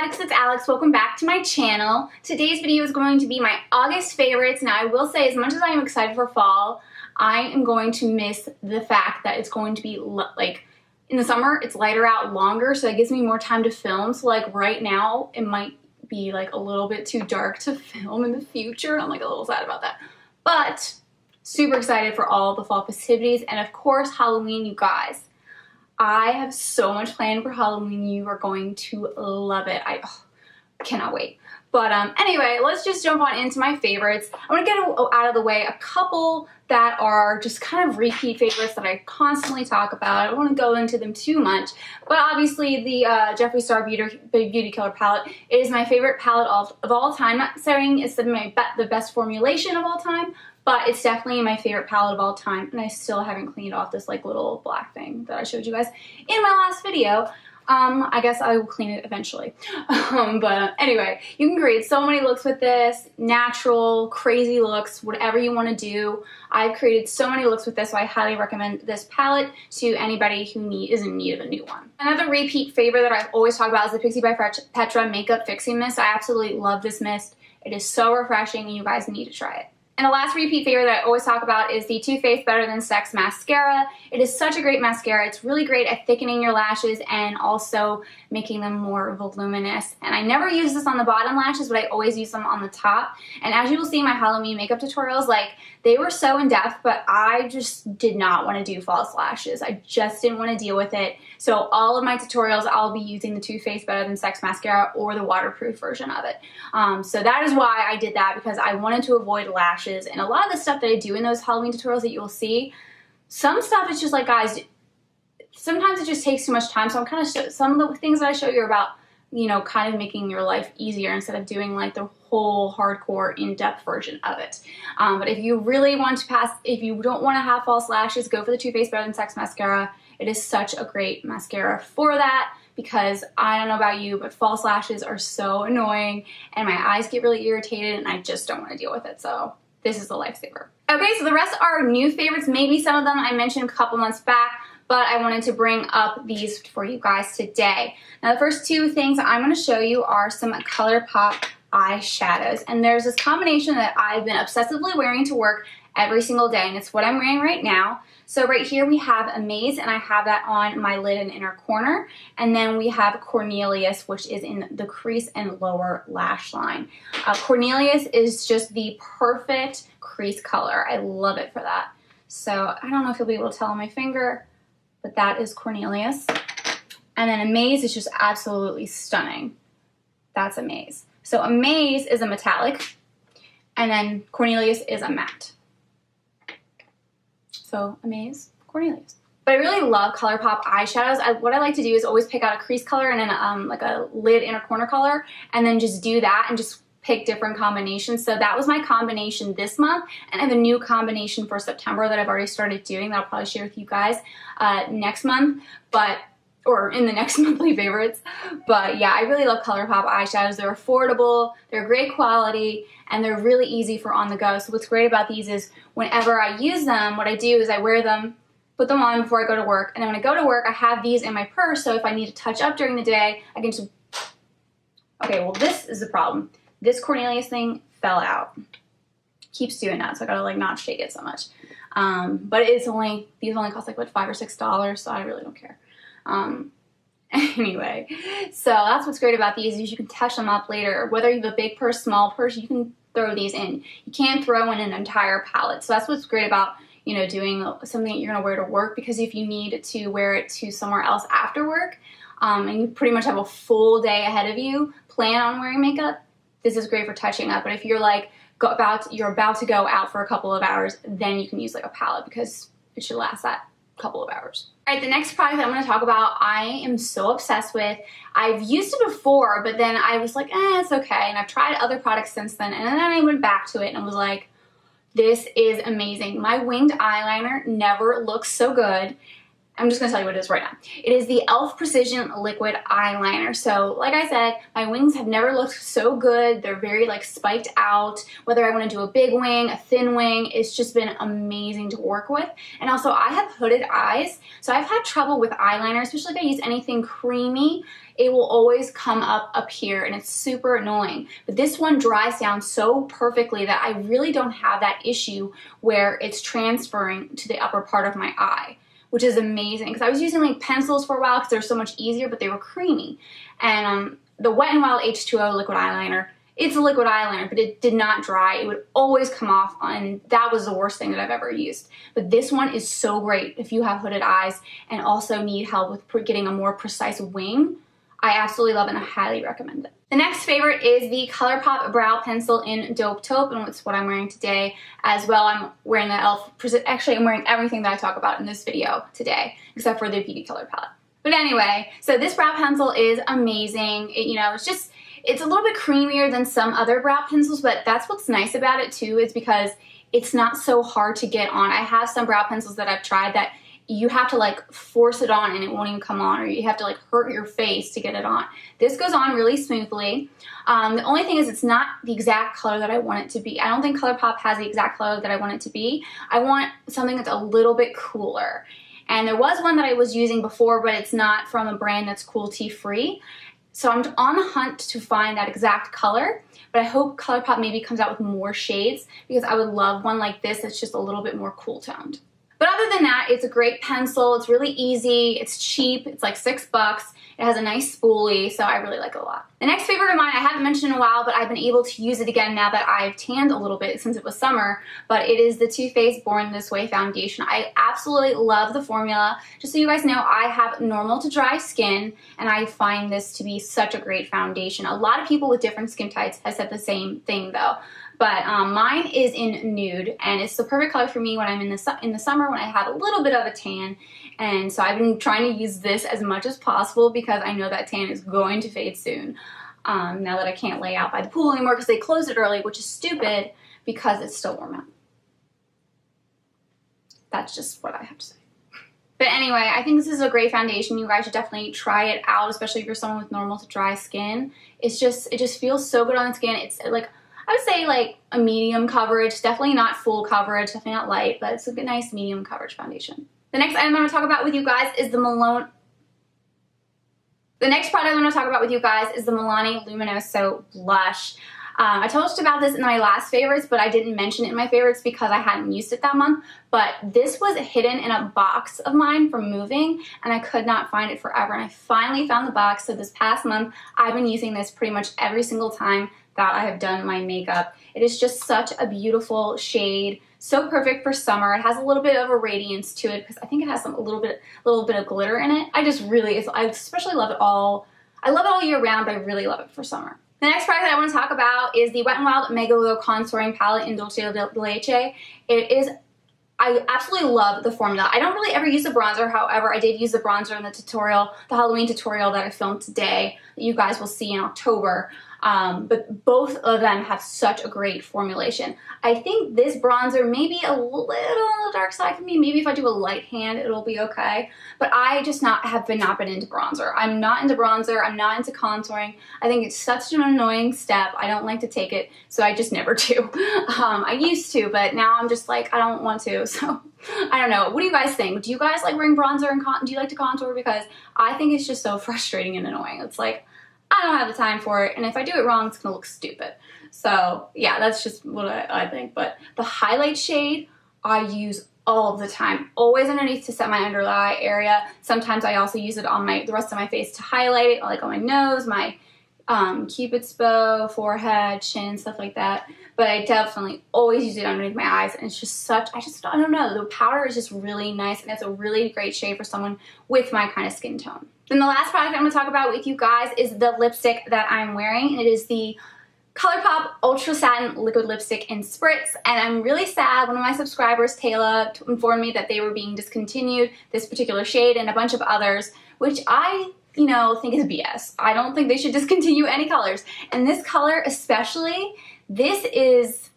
Addicts, it's Alex. Welcome back to my channel. Today's video is going to be my August favorites. Now I will say, as much as I am excited for fall, I am going to miss the fact that it's going to be like in the summer it's lighter out longer, so that gives me more time to film. So like right now it might be like a little bit too dark to film in the future, and I'm like a little sad about that. But super excited for all the fall festivities, and of course Halloween, you guys. I have so much planned for Halloween. You are going to love it. I cannot wait. But anyway, let's just jump on into my favorites. I want to get out of the way a couple that are just kind of repeat favorites that I constantly talk about. I don't want to go into them too much, but obviously the Jeffree Star Beauty Killer palette is my favorite palette of all time. Not saying it's the best formulation of all time, but it's definitely my favorite palette of all time, and I still haven't cleaned off this like little black thing that I showed you guys in my last video. I guess I will clean it eventually. But anyway, you can create so many looks with this, natural, crazy looks, whatever you want to do. I've created so many looks with this, so I highly recommend this palette to anybody who is in need of a new one. Another repeat favorite that I've always talked about is the Pixi by Petra Makeup Fixing Mist. I absolutely love this mist. It is so refreshing, and you guys need to try it. And the last repeat favorite that I always talk about is the Too Faced Better Than Sex Mascara. It is such a great mascara. It's really great at thickening your lashes and also making them more voluminous. And I never use this on the bottom lashes, but I always use them on the top. And as you will see in my Halloween makeup tutorials, like, they were so in-depth, but I just did not want to do false lashes. I just didn't want to deal with it. So all of my tutorials, I'll be using the Too Faced Better Than Sex Mascara or the waterproof version of it. So that is why I did that, because I wanted to avoid lashes. And a lot of the stuff that I do in those Halloween tutorials that you will see, some stuff is just like, guys, sometimes it just takes too much time. So I'm kind of some of the things that I show you are about, you know, kind of making your life easier instead of doing like the whole hardcore in-depth version of it. But if you really want to if you don't want to have false lashes, go for the Too Faced Better Than Sex Mascara. It is such a great mascara for that, because I don't know about you, but false lashes are so annoying and my eyes get really irritated and I just don't want to deal with it. So this is a lifesaver. Okay, so the rest are new favorites. Maybe some of them I mentioned a couple months back, but I wanted to bring up these for you guys today. Now the first two things I'm going to show you are some ColourPop eyeshadows. And there's this combination that I've been obsessively wearing to work every single day, and it's what I'm wearing right now. So right here we have Amaze, and I have that on my lid and inner corner. And then we have Cornelius, which is in the crease and lower lash line. Cornelius is just the perfect crease color. I love it for that. So I don't know if you'll be able to tell on my finger, but that is Cornelius. And then Amaze is just absolutely stunning. That's Amaze. So Amaze is a metallic, and then Cornelius is a matte. So Amaze, Cornelius. But I really love ColourPop eyeshadows. What I like to do is always pick out a crease color and then like a lid inner corner color, and then just do that and just pick different combinations. So that was my combination this month, and I have a new combination for September that I've already started doing that I'll probably share with you guys next month, or in the next monthly favorites. But yeah, I really love ColourPop eyeshadows. They're affordable, they're great quality, and they're really easy for on the go. So what's great about these is whenever I use them, what I do is I wear them, put them on before I go to work, and then when I go to work, I have these in my purse, so if I need to touch up during the day, I can just... Okay, well this is the problem. This Cornelius thing fell out. Keeps doing that, so I gotta like not shake it so much. But these only cost like what, $5 or $6, so I really don't care. Anyway, so that's what's great about these is you can touch them up later. Whether you have a big purse, small purse, you can throw these in. You can't throw in an entire palette. So that's what's great about, you know, doing something that you're gonna wear to work, because if you need to wear it to somewhere else after work, and you pretty much have a full day ahead of you, plan on wearing makeup, this is great for touching up. But if you're like you're about to go out for a couple of hours, then you can use like a palette, because it should last that couple of hours. All right, the next product that I'm going to talk about, I am so obsessed with. I've used it before, but then I was like, it's okay. And I've tried other products since then, and then I went back to it and was like, this is amazing. My winged eyeliner never looks so good. I'm just going to tell you what it is right now. It is the e.l.f. Precision Liquid Eyeliner. So like I said, my wings have never looked so good. They're very like spiked out. Whether I want to do a big wing, a thin wing, it's just been amazing to work with. And also I have hooded eyes, so I've had trouble with eyeliner, especially if I use anything creamy. It will always come up here and it's super annoying. But this one dries down so perfectly that I really don't have that issue where it's transferring to the upper part of my eye, which is amazing because I was using like pencils for a while because they're so much easier, but they were creamy. And the Wet n Wild H2O liquid eyeliner, it's a liquid eyeliner, but it did not dry. It would always come off, and that was the worst thing that I've ever used. But this one is so great if you have hooded eyes and also need help with getting a more precise wing. I absolutely love it and I highly recommend it. The next favorite is the ColourPop Brow Pencil in Dope Taupe, and it's what I'm wearing today as well. I'm wearing the e.l.f. Actually, I'm wearing everything that I talk about in this video today, except for the Beauty Color palette. But anyway, so this brow pencil is amazing. It's a little bit creamier than some other brow pencils, but that's what's nice about it too, is because it's not so hard to get on. I have some brow pencils that I've tried that you have to like force it on and it won't even come on, or you have to like hurt your face to get it on. This goes on really smoothly. The only thing is it's not the exact color that I want it to be. I don't think ColourPop has the exact color that I want it to be. I want something that's a little bit cooler. And there was one that I was using before, but it's not from a brand that's cruelty-free. So I'm on the hunt to find that exact color, but I hope ColourPop maybe comes out with more shades because I would love one like this that's just a little bit more cool toned. But other than that, it's a great pencil. It's really easy. It's cheap. It's like $6. It has a nice spoolie, so I really like it a lot. The next favorite of mine, I haven't mentioned in a while, but I've been able to use it again now that I've tanned a little bit since it was summer, but it is the Too Faced Born This Way foundation. I absolutely love the formula. Just so you guys know, I have normal to dry skin, and I find this to be such a great foundation. A lot of people with different skin types have said the same thing though. But mine is in nude, and it's the perfect color for me when I'm in the summer when I have a little bit of a tan. And so I've been trying to use this as much as possible because I know that tan is going to fade soon. Now that I can't lay out by the pool anymore because they closed it early, which is stupid because it's still warm out. That's just what I have to say. But anyway, I think this is a great foundation. You guys should definitely try it out, especially if you're someone with normal to dry skin. It just feels so good on the skin. It's like, I would say like a medium coverage, definitely not full coverage, definitely not light, but it's a good, nice medium coverage foundation. The next item I'm going to talk about with you guys is the next product I'm going to talk about with you guys is the Milani Luminoso Blush. I told you about this in my last favorites, but I didn't mention it in my favorites because I hadn't used it that month. But this was hidden in a box of mine from moving, and I could not find it forever. And I finally found the box, so this past month, I've been using this pretty much every single time that I have done my makeup. It is just such a beautiful shade, so perfect for summer. It has a little bit of a radiance to it because I think it has a little bit of glitter in it. I especially love it all. I love it all year round, but I really love it for summer. The next product that I want to talk about is the Wet n Wild Mega Glow Contouring Palette in Dulce de Leche. I absolutely love the formula. I don't really ever use a bronzer, however, I did use the bronzer in the tutorial, the Halloween tutorial that I filmed today that you guys will see in October. But both of them have such a great formulation. I think this bronzer may be a little on the dark side for me. Maybe if I do a light hand, it'll be okay. But I just have not been into bronzer. I'm not into bronzer. I'm not into contouring. I think it's such an annoying step. I don't like to take it, so I just never do. I used to, but now I'm just like, I don't want to, so I don't know. What do you guys think? Do you guys like wearing bronzer and do you like to contour? Because I think it's just so frustrating and annoying. It's like, I don't have the time for it, and if I do it wrong, it's gonna look stupid. So yeah, that's just what I think. But the highlight shade I use all the time, always underneath to set my under eye area. Sometimes I also use it on the rest of my face to highlight it, like on my nose, my cupid's bow, forehead, chin, stuff like that. But I definitely always use it underneath my eyes, and it's just I don't know, the powder is just really nice, and it's a really great shade for someone with my kind of skin tone. Then the last product I'm going to talk about with you guys is the lipstick that I'm wearing. It is the ColourPop Ultra Satin Liquid Lipstick in Spritz, and I'm really sad. One of my subscribers, Taylor, informed me that they were being discontinued, this particular shade and a bunch of others, which I think is BS. I don't think they should discontinue any colors. And this color especially, this is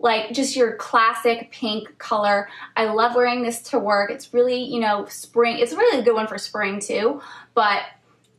like just your classic pink color. I love wearing this to work. It's really, you know, spring. It's really a good one for spring too, but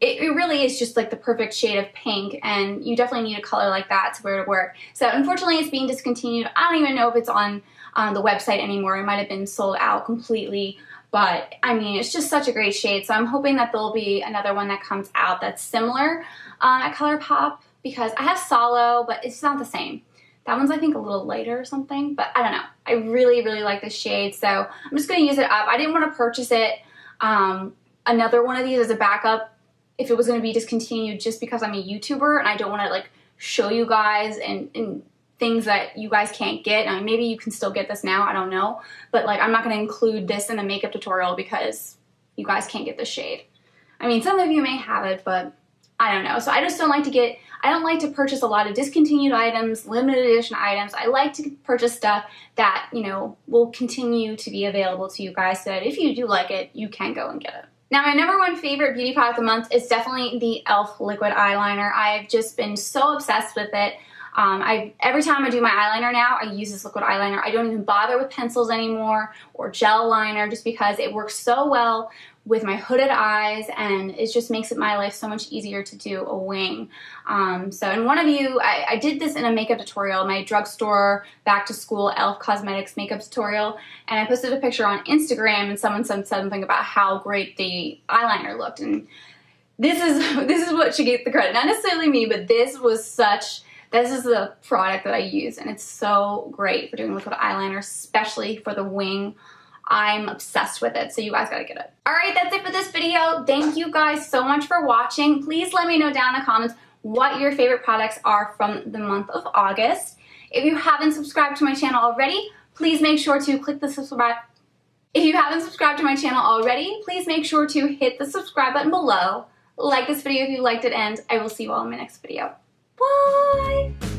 it really is just like the perfect shade of pink, and you definitely need a color like that to wear to work. So unfortunately it's being discontinued. I don't even know if it's on the website anymore. It might have been sold out completely, but I mean, it's just such a great shade. So I'm hoping that there'll be another one that comes out that's similar at ColourPop, because I have Solo, but it's not the same. That one's, I think, a little lighter or something, but I don't know. I really, really like this shade, so I'm just going to use it up. I didn't want to purchase it, another one of these as a backup if it was going to be discontinued, just because I'm a YouTuber and I don't want to like show you guys and things that you guys can't get. I mean, maybe you can still get this now, I don't know, but like I'm not going to include this in the makeup tutorial because you guys can't get this shade. I mean, some of you may have it, but I don't know. So I just don't like to I don't like to purchase a lot of discontinued items, limited edition items. I like to purchase stuff that, you know, will continue to be available to you guys, so that if you do like it, you can go and get it. Now, my number one favorite beauty product of the month is definitely the e.l.f. liquid eyeliner. I've just been so obsessed with it. Every time I do my eyeliner now, I use this liquid eyeliner. I don't even bother with pencils anymore or gel liner, just because it works so well with my hooded eyes, and it just makes my life so much easier to do a wing. And one of you, I did this in a makeup tutorial, my drugstore back to school e.l.f. cosmetics makeup tutorial, and I posted a picture on Instagram, and someone said something about how great the eyeliner looked, and this is what should get the credit. Not necessarily me, but this is the product that I use, and it's so great for doing liquid eyeliner, especially for the wing. I'm obsessed with it, so you guys gotta get it. Alright, that's it for this video. Thank you guys so much for watching. Please let me know down in the comments what your favorite products are from the month of August. If you haven't subscribed to my channel already, please make sure to click the subscribe. If you haven't subscribed to my channel already, please make sure to hit the subscribe button below. Like this video if you liked it, and I will see you all in my next video. Bye!